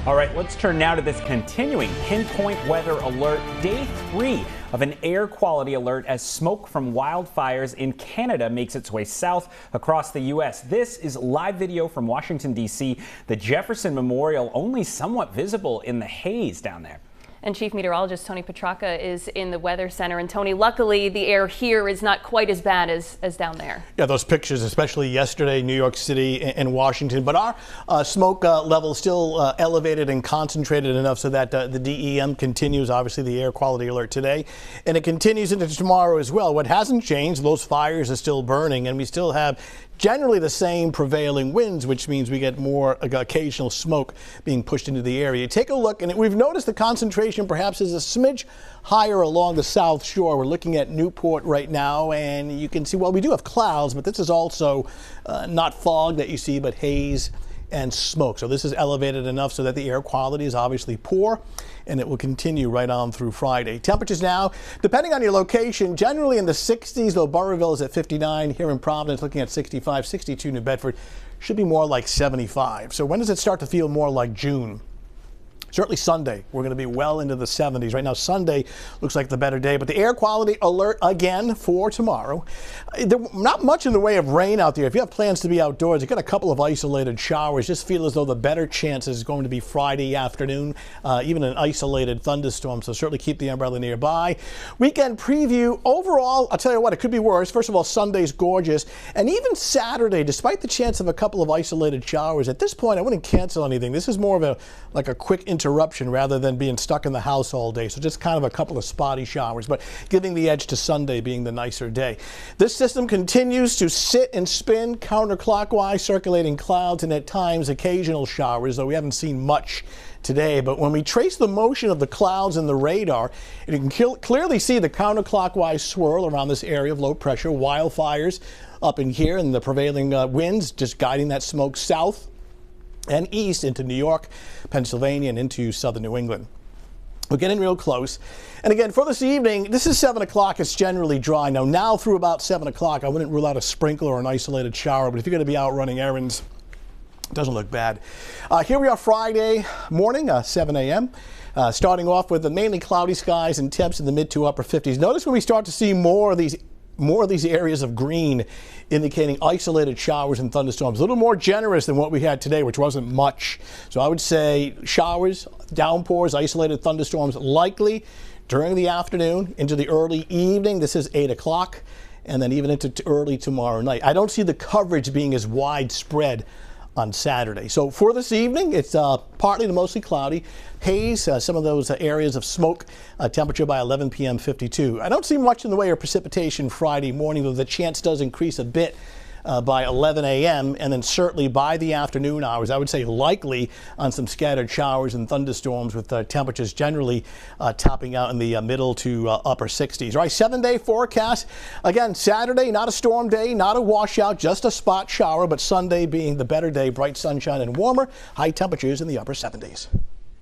All right, let's turn now to this continuing pinpoint weather alert, day 3 of an air quality alert as smoke from wildfires in Canada makes its way south across the U.S. This is live video from Washington, D.C. The Jefferson Memorial only somewhat visible in the haze down there. And Chief Meteorologist Tony Petracca is in the Weather Center. And Tony, luckily the air here is not quite as bad as down there. Yeah, those pictures, especially yesterday, New York City and Washington. But our smoke level is still elevated and concentrated enough so that the DEM continues, obviously the air quality alert today. And it continues into tomorrow as well. What hasn't changed, those fires are still burning, and we still have generally the same prevailing winds, which means we get more occasional smoke being pushed into the area. Take a look, and we've noticed the concentration perhaps is a smidge higher along the South Shore. We're looking at Newport right now, and you can see, well, we do have clouds, but this is also not fog that you see, but haze and smoke. So this is elevated enough so that the air quality is obviously poor, and it will continue right on through Friday. Temperatures now, depending on your location, generally in the 60s, though Burrillville is at 59. Here in Providence, looking at 65, 62 New Bedford. Should be more like 75. So when does it start to feel more like June? Certainly Sunday, we're going to be well into the 70s. Right now, Sunday looks like the better day, but the air quality alert again for tomorrow. Not much in the way of rain out there. If you have plans to be outdoors, you've got a couple of isolated showers. Just feel as though the better chance is going to be Friday afternoon, even an isolated thunderstorm. So certainly keep the umbrella nearby. Weekend preview. Overall, I'll tell you what, it could be worse. First of all, Sunday's gorgeous. And even Saturday, despite the chance of a couple of isolated showers, at this point, I wouldn't cancel anything. This is more of like a quick interruption rather than being stuck in the house all day. So just kind of a couple of spotty showers, but giving the edge to Sunday being the nicer day. This system continues to sit and spin counterclockwise, circulating clouds and at times occasional showers, though we haven't seen much today. But when we trace the motion of the clouds in the radar, you can clearly see the counterclockwise swirl around this area of low pressure, wildfires up in here, and the prevailing winds just guiding that smoke south and east into New York, Pennsylvania, and into southern New England. We're getting real close. And again, for this evening, this is 7 o'clock. It's generally dry. Now through about 7 o'clock, I wouldn't rule out a sprinkle or an isolated shower, but if you're going to be out running errands, it doesn't look bad. Here we are Friday morning, 7 a.m. Starting off with the mainly cloudy skies and temps in the mid to upper 50s. Notice when we start to see more of these areas of green indicating isolated showers and thunderstorms. A little more generous than what we had today, which wasn't much. So I would say showers, downpours, isolated thunderstorms likely during the afternoon into the early evening. This is 8 o'clock, and then even into early tomorrow night. I don't see the coverage being as widespread on Saturday. So for this evening, it's partly to mostly cloudy. Haze, some of those areas of smoke, temperature by 11 p.m. 52. I don't see much in the way of precipitation Friday morning, though the chance does increase a bit by 11 a.m. and then certainly by the afternoon hours. I would say likely on some scattered showers and thunderstorms with temperatures generally topping out in the middle to upper 60s. All right, 7-day forecast. Again, Saturday, not a storm day, not a washout, just a spot shower, but Sunday being the better day, bright sunshine and warmer, high temperatures in the upper 70s.